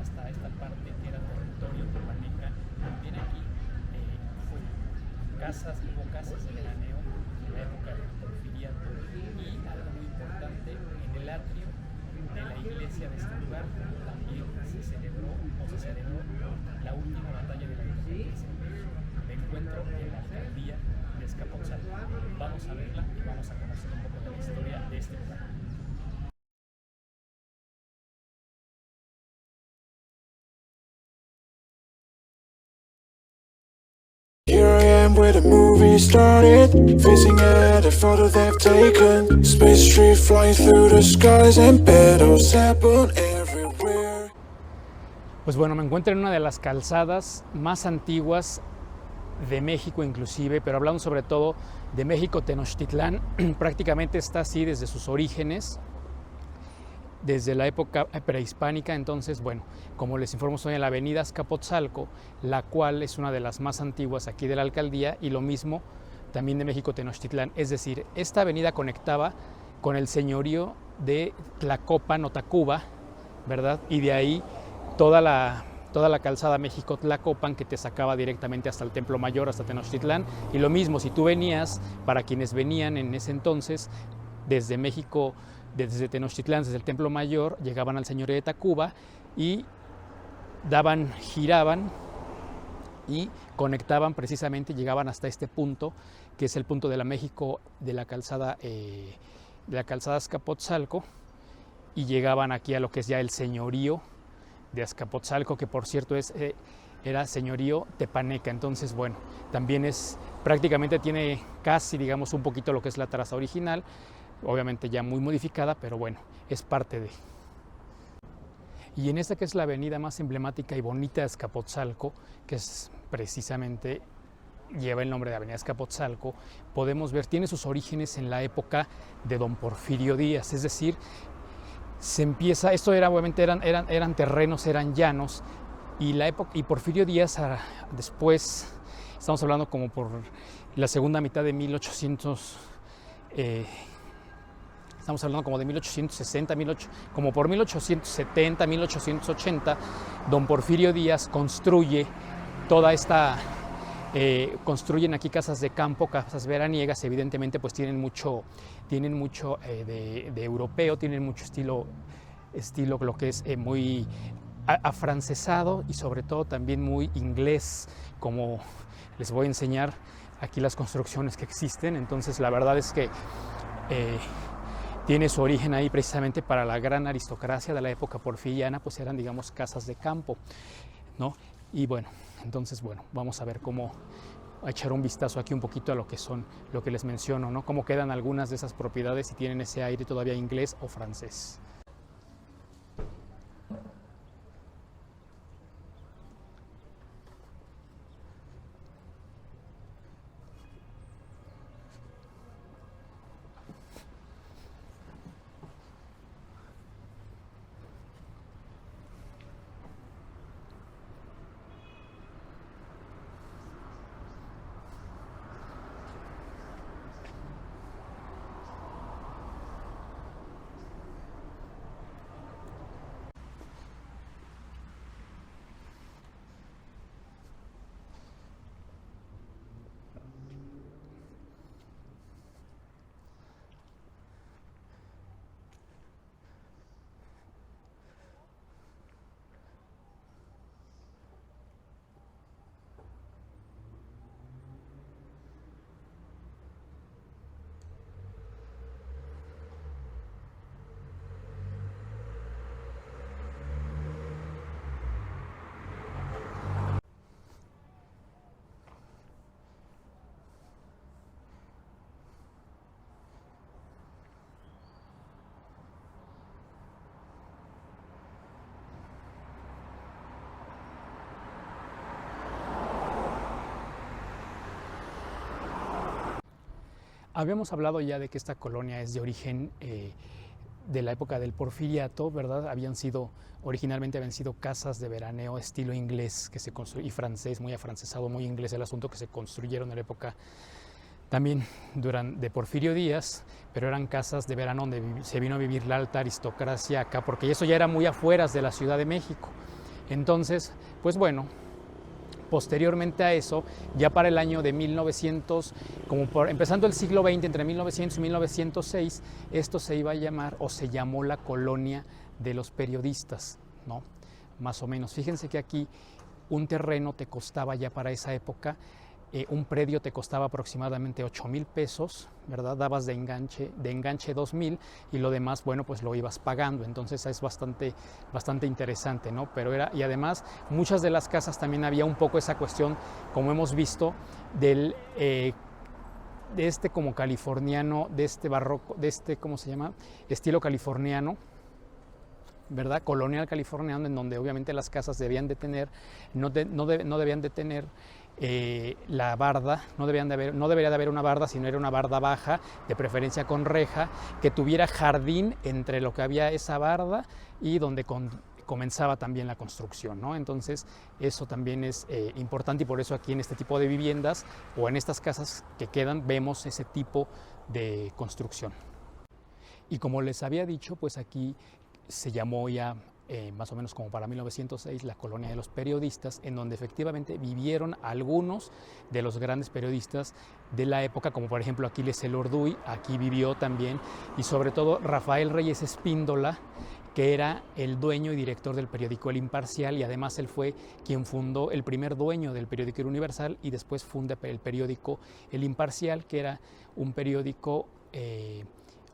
hasta esta parte que era territorio tepaneca. También aquí hubo casas de veraneo en la época del porfiriato, y algo muy importante, en el atrio de la iglesia de este lugar también se celebró la última batalla de la independencia de México. Me encuentro en la alcaldía de Azcapotzalco. Vamos a verla y vamos a conocer un poco de la historia de este lugar. Here I am where the movie started, facing at a photo they've taken. Space tree flying through the skies and petals happen everywhere. Pues bueno, me encuentro en una de las calzadas más antiguas de México inclusive, pero hablando sobre todo de México Tenochtitlán. Prácticamente está así desde sus orígenes, desde la época prehispánica. Entonces, bueno, como les informo, estoy en la avenida Azcapotzalco, la cual es una de las más antiguas aquí de la alcaldía, y lo mismo también de México Tenochtitlán. Es decir, esta avenida conectaba con el señorío de Tlacopan o Tacuba, ¿verdad? Y de ahí toda la calzada México-Tlacopan, que te sacaba directamente hasta el Templo Mayor, hasta Tenochtitlán. Y lo mismo, si tú venías, para quienes venían en ese entonces, desde México, desde Tenochtitlán, desde el Templo Mayor, llegaban al señorío de Tacuba y giraban y conectaban precisamente, llegaban hasta este punto, que es el punto de la México, de la calzada Azcapotzalco, y llegaban aquí a lo que es ya el señorío de Azcapotzalco, que por cierto era señorío tepaneca. Entonces, bueno, también prácticamente tiene casi, digamos, un poquito lo que es la traza original, obviamente ya muy modificada, pero bueno, es parte de. Y en esta, que es la avenida más emblemática y bonita de Azcapotzalco, que es precisamente, lleva el nombre de Avenida Azcapotzalco, podemos ver, tiene sus orígenes en la época de don Porfirio Díaz. Es decir, esto era, obviamente eran terrenos, eran llanos, y Porfirio Díaz después, estamos hablando como por la segunda mitad de 1800, estamos hablando como de 1860, como por 1870, 1880, don Porfirio Díaz construye toda esta, construyen aquí casas de campo, casas veraniegas. Evidentemente pues tienen mucho de europeo, tienen mucho estilo lo que es muy afrancesado, y sobre todo también muy inglés, como les voy a enseñar aquí las construcciones que existen. Entonces la verdad es que tiene su origen ahí precisamente para la gran aristocracia de la época porfiriana, pues eran, digamos, casas de campo, ¿no? Y bueno, entonces, bueno, vamos a ver a echar un vistazo aquí un poquito a lo que les menciono, ¿no? Cómo quedan algunas de esas propiedades y tienen ese aire todavía inglés o francés. Habíamos hablado ya de que esta colonia es de origen de la época del Porfiriato, ¿verdad? Originalmente habían sido casas de veraneo estilo inglés y francés, muy afrancesado, muy inglés el asunto, que se construyeron en la época también de Porfirio Díaz, pero eran casas de verano donde se vino a vivir la alta aristocracia acá, porque eso ya era muy afueras de la Ciudad de México. Entonces, pues bueno, posteriormente a eso, ya para el año de 1900, empezando el siglo XX, entre 1900 y 1906, esto se iba a llamar, o se llamó, la colonia de los periodistas, ¿no? Más o menos. Fíjense que aquí un terreno te costaba, ya para esa época, un predio te costaba aproximadamente 8,000 pesos, ¿verdad? Dabas de enganche 2,000 y lo demás, bueno, pues lo ibas pagando. Entonces es bastante interesante, ¿no? Y además, muchas de las casas también había un poco esa cuestión, como hemos visto, de este como californiano, de este barroco, de este, ¿cómo se llama? Estilo californiano, ¿verdad? Colonial californiano, en donde obviamente las casas debían de tener, no debían de tener la barda, no debería de haber una barda, sino era una barda baja, de preferencia con reja, que tuviera jardín entre lo que había esa barda y donde comenzaba también la construcción, ¿no? Entonces eso también es importante, y por eso aquí en este tipo de viviendas o en estas casas que quedan vemos ese tipo de construcción. Y como les había dicho, pues aquí se llamó ya más o menos como para 1906 la colonia de los periodistas, en donde efectivamente vivieron algunos de los grandes periodistas de la época, como por ejemplo Aquiles Elorduy, aquí vivió también, y sobre todo Rafael Reyes Espíndola, que era el dueño y director del periódico El Imparcial, y además él fue quien fundó, el primer dueño del periódico El Universal, y después funda el periódico El Imparcial, que era un periódico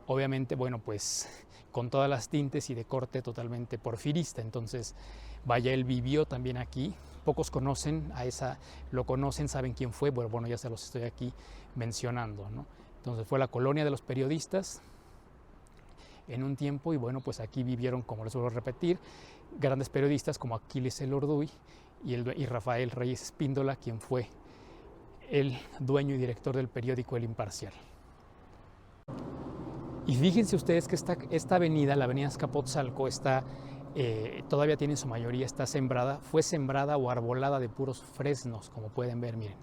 obviamente, bueno, pues con todas las tintes y de corte totalmente porfirista. Entonces, vaya, él vivió también aquí. Pocos lo conocen, saben quién fue. Bueno, ya se los estoy aquí mencionando, ¿no? Entonces fue la colonia de los periodistas en un tiempo, y bueno, pues aquí vivieron, como les vuelvo a repetir, grandes periodistas como Aquiles Elorduy y Rafael Reyes Espíndola, quien fue el dueño y director del periódico El Imparcial. Y fíjense ustedes que esta avenida, la avenida Azcapotzalco, todavía tiene en su mayoría, fue sembrada o arbolada de puros fresnos, como pueden ver, miren.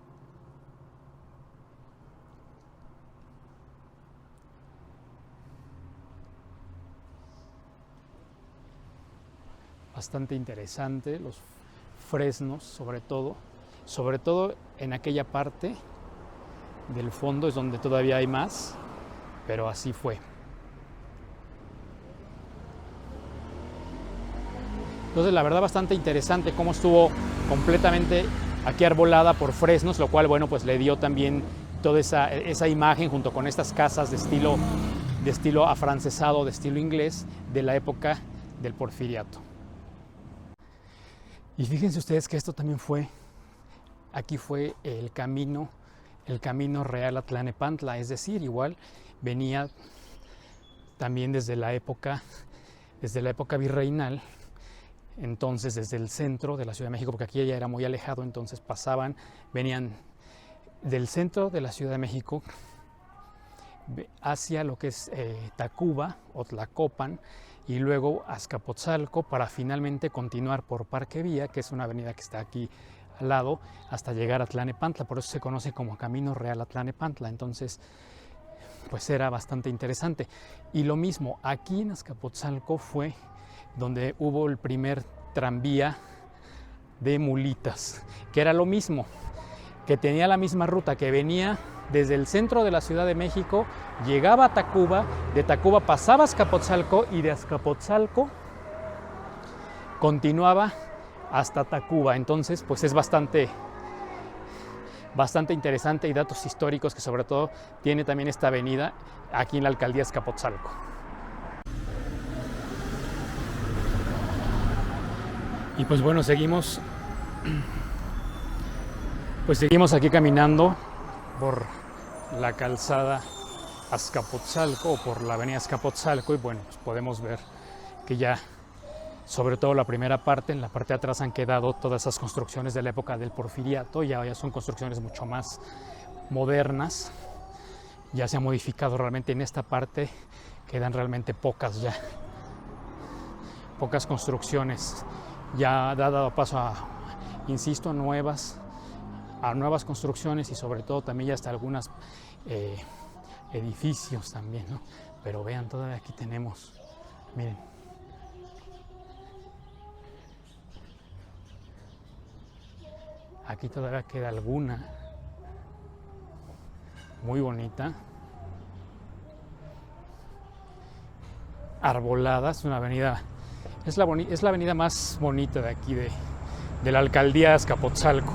Bastante interesante, los fresnos sobre todo en aquella parte del fondo es donde todavía hay más, pero así fue. Entonces, la verdad, bastante interesante cómo estuvo completamente aquí arbolada por fresnos, lo cual, bueno, pues le dio también toda esa imagen, junto con estas casas de estilo afrancesado, de estilo inglés, de la época del Porfiriato. Y fíjense ustedes que esto también aquí fue el camino real a Tlalnepantla, es decir, igual venía también desde la época virreinal. Entonces, desde el centro de la Ciudad de México, porque aquí ya era muy alejado, entonces venían del centro de la Ciudad de México hacia lo que es Tacuba o Tlacopan, y luego Azcapotzalco, para finalmente continuar por Parque Vía, que es una avenida que está aquí al lado, hasta llegar a Tlalnepantla. Por eso se conoce como Camino Real a Tlalnepantla. Entonces, pues era bastante interesante. Y lo mismo, aquí en Azcapotzalco fue donde hubo el primer tranvía de mulitas, que era lo mismo, que tenía la misma ruta, que venía desde el centro de la Ciudad de México, llegaba a Tacuba, de Tacuba pasaba a Azcapotzalco, y de Azcapotzalco continuaba hasta Tacuba. Entonces, pues es bastante interesante, y datos históricos que sobre todo tiene también esta avenida aquí en la alcaldía Azcapotzalco. Y pues bueno, seguimos aquí caminando por la calzada Azcapotzalco, o por la avenida Azcapotzalco, y bueno, pues podemos ver que ya, sobre todo la primera parte, en la parte de atrás han quedado todas esas construcciones de la época del Porfiriato. Ya son construcciones mucho más modernas, ya se ha modificado realmente. En esta parte quedan realmente pocas construcciones. Ya ha dado paso a nuevas construcciones, y sobre todo también ya hasta algunos edificios también, ¿no? Pero vean, todavía aquí tenemos, miren, Aquí todavía queda alguna muy bonita. Arbolada, es una avenida, es la avenida más bonita de aquí de la alcaldía de Azcapotzalco.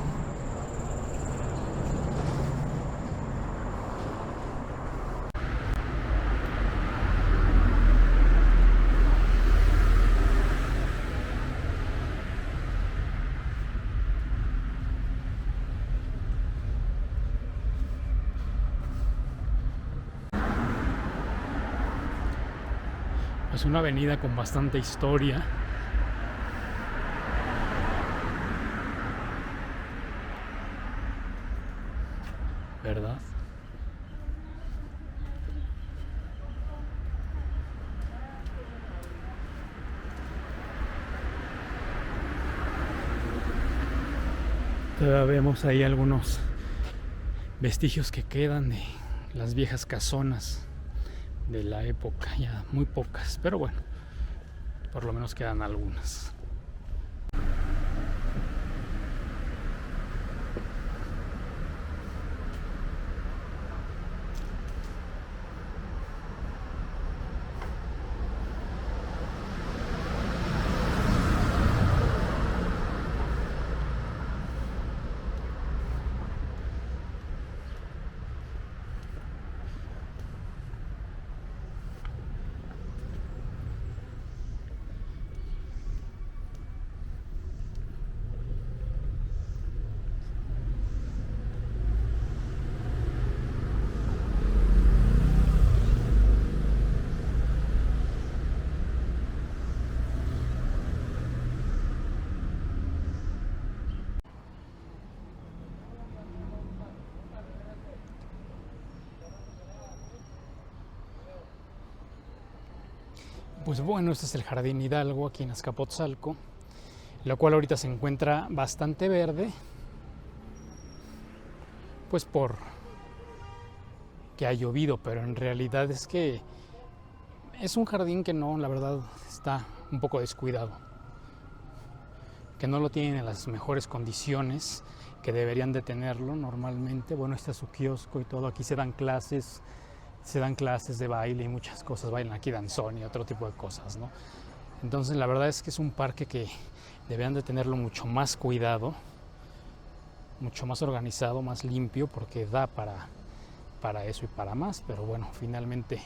Es una avenida con bastante historia. ¿Verdad? Todavía vemos ahí algunos vestigios que quedan de las viejas casonas de la época, ya muy pocas, pero bueno, por lo menos quedan algunas. Pues bueno, este es el Jardín Hidalgo aquí en Azcapotzalco, lo cual ahorita se encuentra bastante verde, pues por que ha llovido, pero en realidad es que es un jardín que no, la verdad, está un poco descuidado, que no lo tienen en las mejores condiciones que deberían de tenerlo normalmente. Bueno, este es su kiosco y todo, aquí se dan clases de baile y muchas cosas, bailan aquí danzón y otro tipo de cosas, ¿no? Entonces la verdad es que es un parque que deberían de tenerlo mucho más cuidado, mucho más organizado, más limpio, porque da para eso y para más, pero bueno, finalmente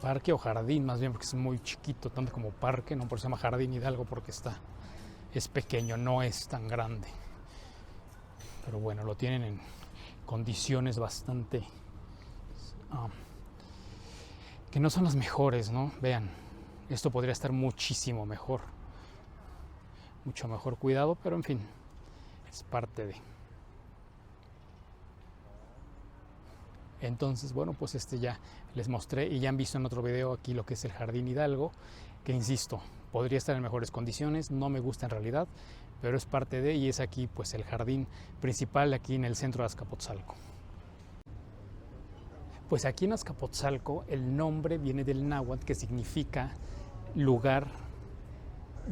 parque o jardín, más bien, porque es muy chiquito, tanto como parque, no por eso se llama Jardín Hidalgo, porque es pequeño, no es tan grande, pero bueno, lo tienen en condiciones bastante que no son las mejores, ¿no? Vean, esto podría estar muchísimo mejor, mucho mejor cuidado, pero en fin, es parte de. Entonces, bueno, pues ya les mostré y ya han visto en otro video aquí lo que es el Jardín Hidalgo, que insisto, podría estar en mejores condiciones, no me gusta en realidad, pero es parte de, y es aquí pues el jardín principal aquí en el centro de Azcapotzalco. Pues aquí en Azcapotzalco el nombre viene del náhuatl, que significa lugar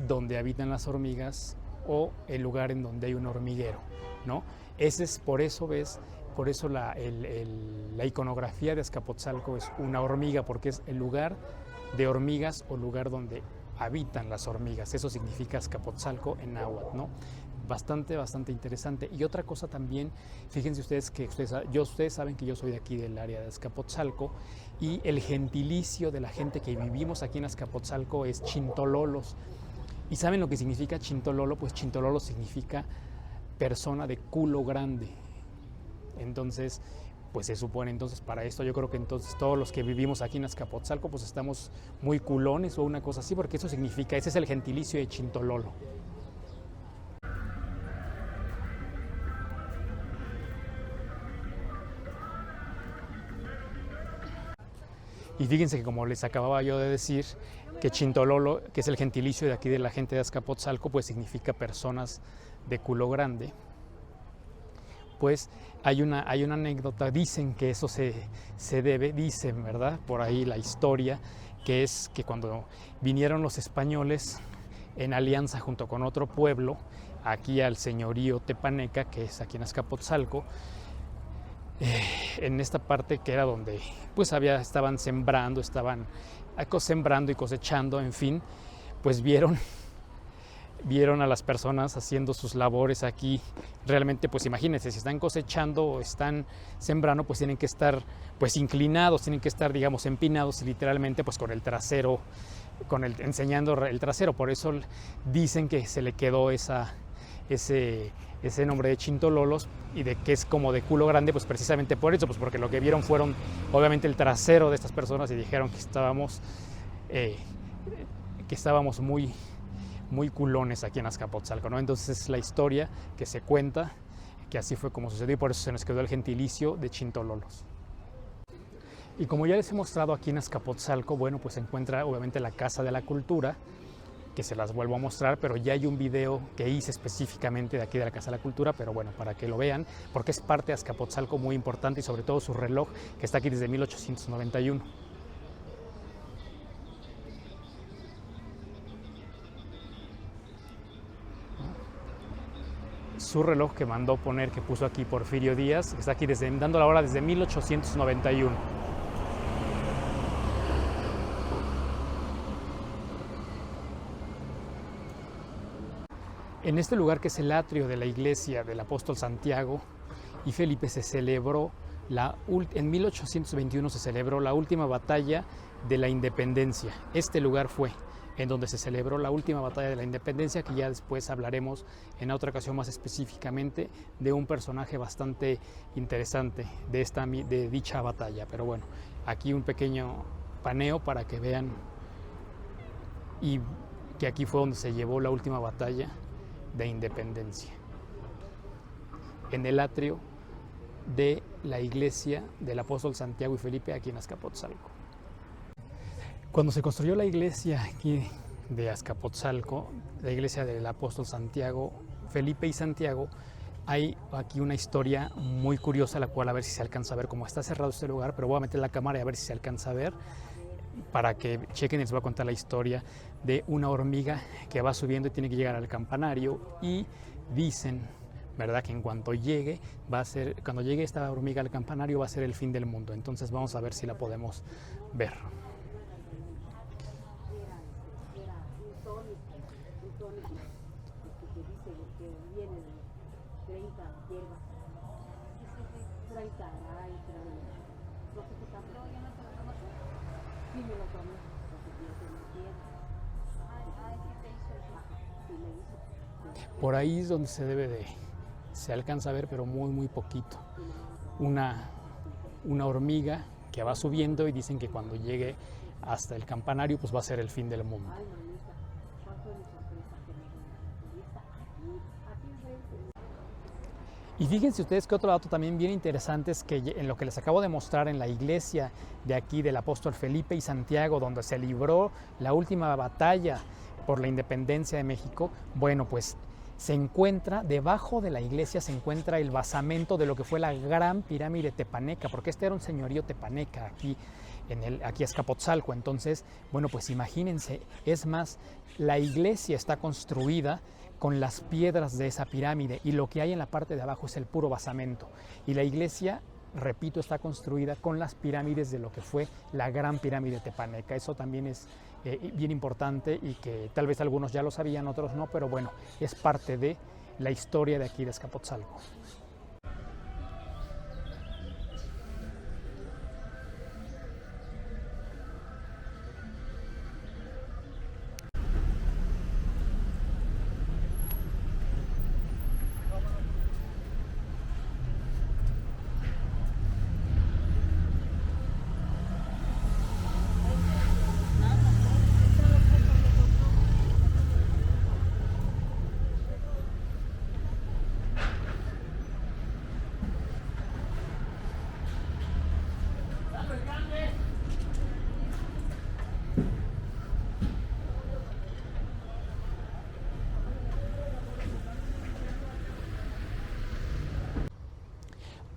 donde habitan las hormigas o el lugar en donde hay un hormiguero, ¿no? Ese es, por eso ves, por eso la iconografía de Azcapotzalco es una hormiga, porque es el lugar de hormigas o lugar donde habitan las hormigas. Eso significa Azcapotzalco en náhuatl, ¿no? Bastante interesante. Y otra cosa también, fíjense ustedes que ustedes saben que yo soy de aquí del área de Azcapotzalco, y el gentilicio de la gente que vivimos aquí en Azcapotzalco es chintololos. ¿Y saben lo que significa chintololo? Pues chintololo significa persona de culo grande. Entonces, pues se supone, entonces para esto yo creo que entonces todos los que vivimos aquí en Azcapotzalco pues estamos muy culones o una cosa así, porque eso significa, ese es el gentilicio de chintololo. Y fíjense que, como les acababa yo de decir, que chintololo, que es el gentilicio de aquí de la gente de Azcapotzalco, pues significa personas de culo grande. Pues hay una anécdota, dicen que eso se debe, dicen, ¿verdad? Por ahí la historia, que es que cuando vinieron los españoles, en alianza junto con otro pueblo, aquí al señorío tepaneca, que es aquí en Azcapotzalco, en esta parte que era donde pues estaban sembrando y cosechando, en fin, pues vieron a las personas haciendo sus labores aquí. Realmente, pues imagínense, si están cosechando o están sembrando, pues tienen que estar pues inclinados, tienen que estar, digamos, empinados, y literalmente pues con el trasero, enseñando el trasero. Por eso dicen que se le quedó ese nombre de chintololos, y de que es como de culo grande, pues precisamente por eso, pues porque lo que vieron fueron obviamente el trasero de estas personas, y dijeron que estábamos muy culones aquí en Azcapotzalco, ¿no? Entonces es la historia que se cuenta, que así fue como sucedió, y por eso se nos quedó el gentilicio de chintololos. Y como ya les he mostrado aquí en Azcapotzalco, bueno, pues se encuentra obviamente la Casa de la Cultura, que se las vuelvo a mostrar, pero ya hay un video que hice específicamente de aquí de la Casa de la Cultura, pero bueno, para que lo vean, porque es parte de Azcapotzalco muy importante, y sobre todo su reloj, que está aquí desde 1891. Su reloj que mandó poner, que puso aquí Porfirio Díaz, está aquí dando la hora desde 1891. En este lugar, que es el atrio de la iglesia del apóstol Santiago y Felipe, en 1821 se celebró la última batalla de la independencia. Este lugar fue en donde se celebró la última batalla de la independencia, que ya después hablaremos en otra ocasión más específicamente de un personaje bastante interesante de dicha batalla. Pero bueno, aquí un pequeño paneo para que vean, y que aquí fue donde se llevó la última batalla de independencia, en el atrio de la iglesia del apóstol Santiago y Felipe, aquí en Azcapotzalco. Cuando se construyó la iglesia aquí de Azcapotzalco, la iglesia del apóstol Santiago, Felipe y Santiago, hay aquí una historia muy curiosa, la cual a ver si se alcanza a ver. Como está cerrado este lugar, pero voy a meter la cámara y a ver si se alcanza a ver, para que chequen. Les voy a contar la historia de una hormiga que va subiendo y tiene que llegar al campanario, y dicen, ¿verdad?, que en cuanto cuando llegue esta hormiga al campanario va a ser el fin del mundo. Entonces vamos a ver si la podemos ver. Por ahí es donde se alcanza a ver, pero muy poquito, una hormiga que va subiendo, y dicen que cuando llegue hasta el campanario pues va a ser el fin del mundo. Y fíjense ustedes que otro dato también bien interesante es que en lo que les acabo de mostrar, en la iglesia de aquí del apóstol Felipe y Santiago, donde se libró la última batalla por la independencia de México, bueno, pues se encuentra, debajo de la iglesia se encuentra el basamento de lo que fue la gran pirámide tepaneca, porque este era un señorío tepaneca aquí Azcapotzalco. Entonces, bueno, pues imagínense, es más, la iglesia está construida con las piedras de esa pirámide, y lo que hay en la parte de abajo es el puro basamento. Y la iglesia, repito, está construida con las pirámides de lo que fue la gran pirámide tepaneca. Eso también es bien importante, y que tal vez algunos ya lo sabían, otros no, pero bueno, es parte de la historia de aquí de Azcapotzalco.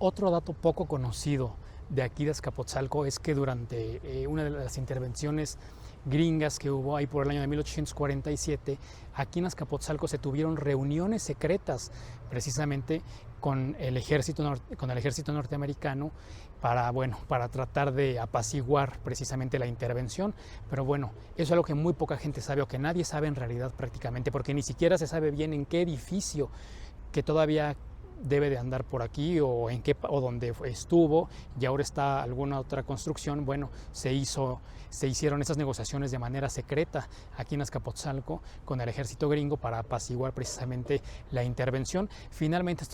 Otro dato poco conocido de aquí de Azcapotzalco es que durante una de las intervenciones gringas que hubo ahí por el año de 1847, aquí en Azcapotzalco se tuvieron reuniones secretas precisamente con el ejército norteamericano para tratar de apaciguar precisamente la intervención. Pero bueno, eso es algo que muy poca gente sabe, o que nadie sabe en realidad prácticamente, porque ni siquiera se sabe bien en qué edificio que todavía debe de andar por aquí o donde estuvo y ahora está alguna otra construcción. Bueno, se hicieron esas negociaciones de manera secreta aquí en Azcapotzalco con el ejército gringo para apaciguar precisamente la intervención. Finalmente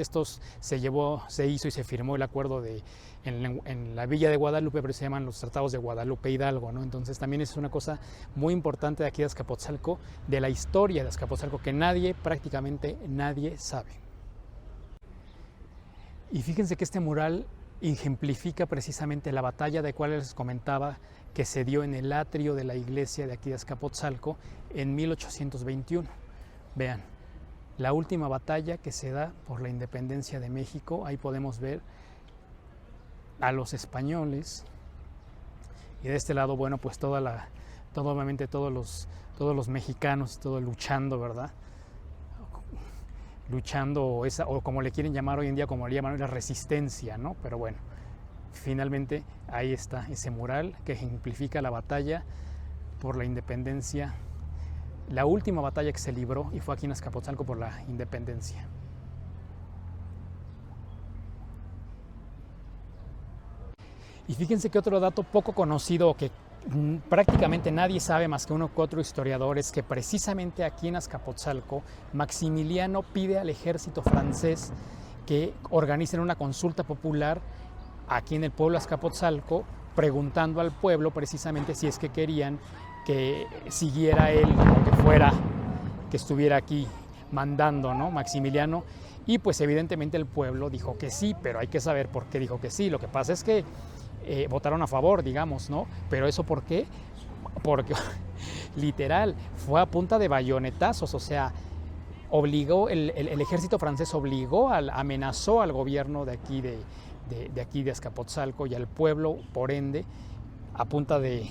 esto se hizo y se firmó el acuerdo en la villa de Guadalupe, pero se llaman los tratados de Guadalupe Hidalgo, ¿no? Entonces también es una cosa muy importante de aquí de Azcapotzalco, de la historia de Azcapotzalco, que prácticamente nadie sabe. Y fíjense que este mural ejemplifica precisamente la batalla de cual les comentaba, que se dio en el atrio de la iglesia de aquí de Azcapotzalco en 1821. Vean, la última batalla que se da por la independencia de México. Ahí podemos ver a los españoles y de este lado, bueno, pues obviamente todos los mexicanos, todo luchando, ¿verdad? Luchando, o como le quieren llamar hoy en día, como le llaman la resistencia, ¿no? Pero bueno, finalmente ahí está ese mural que ejemplifica la batalla por la independencia, la última batalla que se libró, y fue aquí en Azcapotzalco por la independencia. Y fíjense que otro dato poco conocido, que prácticamente nadie sabe más que uno que otro historiador, es que precisamente aquí en Azcapotzalco Maximiliano pide al ejército francés que organicen una consulta popular aquí en el pueblo de Azcapotzalco, preguntando al pueblo precisamente si es que querían que siguiera él, que estuviera aquí mandando, ¿no? Maximiliano. Y pues evidentemente el pueblo dijo que sí, pero hay que saber por qué dijo que sí. Lo que pasa es que votaron a favor, digamos, ¿no? Pero ¿eso por qué? Porque literal fue a punta de bayonetazos, o sea, el ejército francés amenazó al gobierno de aquí de Azcapotzalco y al pueblo, por ende, a punta de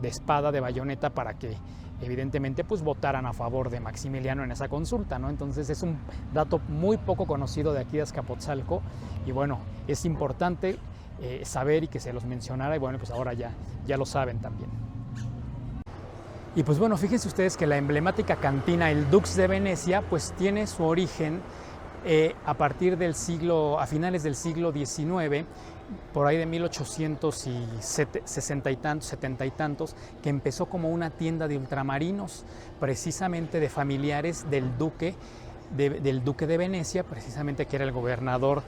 espada, de bayoneta, para que evidentemente pues votaran a favor de Maximiliano en esa consulta, ¿no? Entonces es un dato muy poco conocido de aquí de Azcapotzalco, y bueno, es importante saber y que se los mencionara, y bueno, pues ahora ya lo saben también. Y pues bueno, fíjense ustedes que la emblemática cantina El Dux de Venecia pues tiene su origen a finales del siglo XIX, por ahí de 1860 y tantos, 70 y tantos, que empezó como una tienda de ultramarinos, precisamente de familiares del duque de Venecia, precisamente, que era el gobernador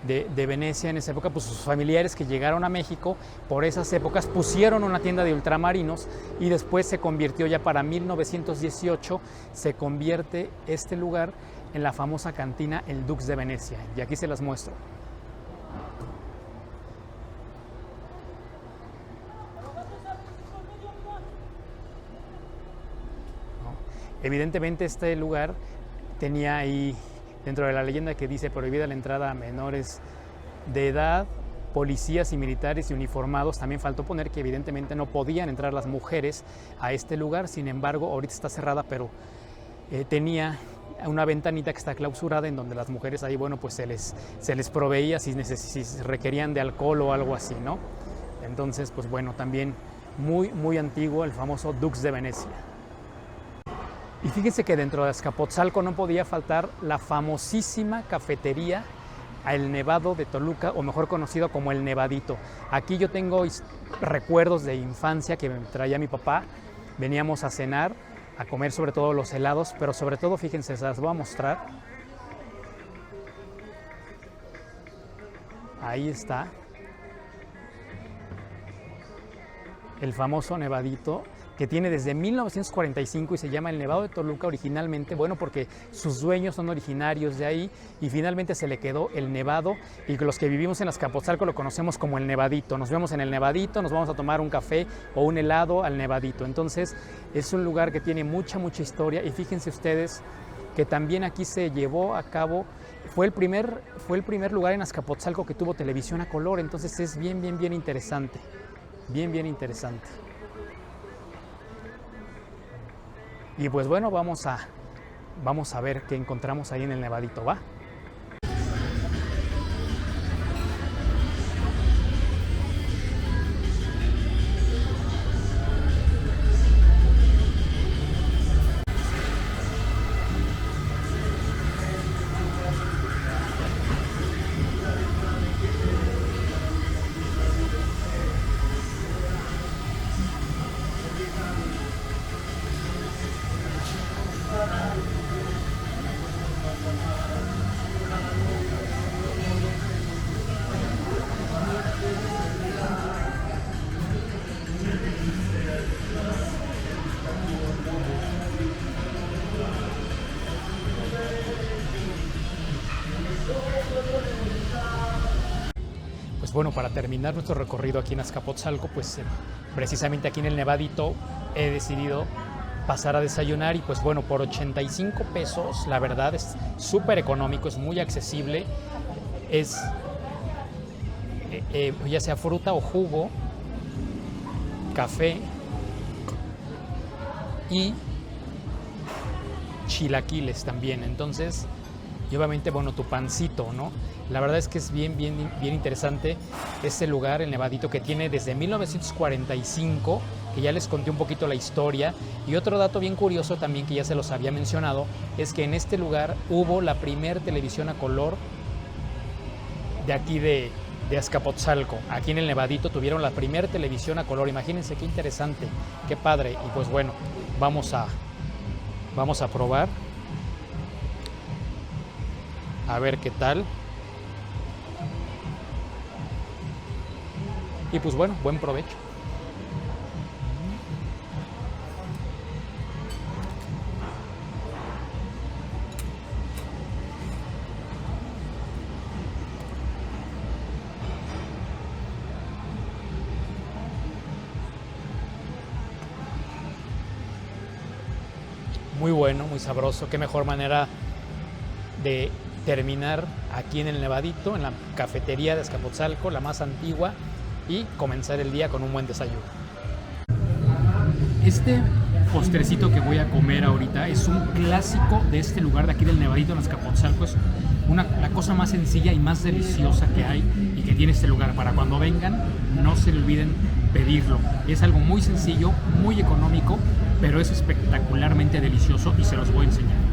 de Venecia en esa época. Pues sus familiares que llegaron a México por esas épocas pusieron una tienda de ultramarinos, y después se convirtió, ya para 1918, se convierte este lugar en la famosa cantina El Dux de Venecia, y aquí se las muestro. Evidentemente este lugar tenía ahí, dentro de la leyenda que dice prohibida la entrada a menores de edad, policías y militares y uniformados. También faltó poner que evidentemente no podían entrar las mujeres a este lugar. Sin embargo, ahorita está cerrada, pero tenía una ventanita que está clausurada, en donde las mujeres ahí, bueno, pues se les proveía si requerían de alcohol o algo así, ¿no? Entonces, pues bueno, también muy, muy antiguo el famoso Dux de Venecia. Y fíjense que dentro de Azcapotzalco no podía faltar la famosísima cafetería El Nevado de Toluca, o mejor conocido como El Nevadito. Aquí yo tengo recuerdos de infancia que me traía mi papá. Veníamos a cenar, a comer sobre todo los helados, pero sobre todo, fíjense, se las voy a mostrar. Ahí está el famoso Nevadito, que tiene desde 1945 y se llama El Nevado de Toluca originalmente, bueno, porque sus dueños son originarios de ahí, y finalmente se le quedó El Nevado, y los que vivimos en Azcapotzalco lo conocemos como El Nevadito. Nos vemos en El Nevadito, nos vamos a tomar un café o un helado al Nevadito. Entonces es un lugar que tiene mucha historia, y fíjense ustedes que también aquí se llevó a cabo, fue el primer lugar en Azcapotzalco que tuvo televisión a color. Entonces es bien interesante. bien, bien interesante. Y pues bueno, vamos a ver qué encontramos ahí en el Nevadito, ¿va? Pues bueno, para terminar nuestro recorrido aquí en Azcapotzalco, pues precisamente aquí en el Nevadito he decidido pasar a desayunar y pues bueno, por 85 pesos, la verdad es súper económico, es muy accesible, es ya sea fruta o jugo, café y chilaquiles también. Entonces, y obviamente, bueno, tu pancito, ¿no? La verdad es que es bien, bien, bien interesante este lugar, el Nevadito, que tiene desde 1945, que ya les conté un poquito la historia. Y otro dato bien curioso también, que ya se los había mencionado, es que en este lugar hubo la primer televisión a color de aquí de Azcapotzalco. Aquí en el Nevadito tuvieron la primer televisión a color. Imagínense qué interesante, qué padre. Y pues bueno, vamos a probar. A ver qué tal. Y pues bueno, buen provecho. Muy bueno, muy sabroso. Qué mejor manera de terminar aquí en el Nevadito, en la cafetería de Azcapotzalco, la más antigua, y comenzar el día con un buen desayuno. Este postrecito que voy a comer ahorita es un clásico de este lugar de aquí del Nevadito en Azcapotzalco. Es la cosa más sencilla y más deliciosa que hay y que tiene este lugar. Para cuando vengan, no se le olviden pedirlo. Es algo muy sencillo, muy económico, pero es espectacularmente delicioso y se los voy a enseñar.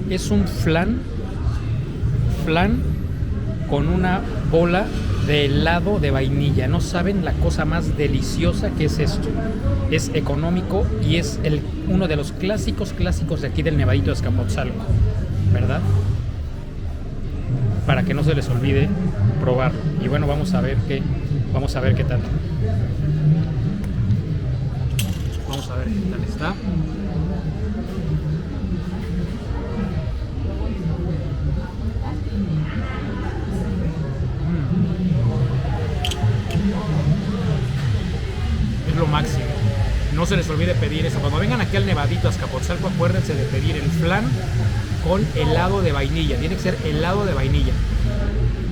Es un flan con una bola de helado de vainilla. No saben la cosa más deliciosa que es esto. Es económico y es uno de los clásicos de aquí del Nevadito de Azcapotzalco, ¿verdad? Para que no se les olvide probar. Y bueno, vamos a ver qué tal. Vamos a ver qué tal está. Es lo máximo. No se les olvide pedir eso. Cuando vengan aquí al Nevadito a Azcapotzalco, acuérdense de pedir el flan con helado de vainilla. Tiene que ser helado de vainilla.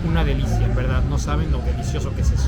Una delicia, en verdad. No saben lo delicioso que es eso.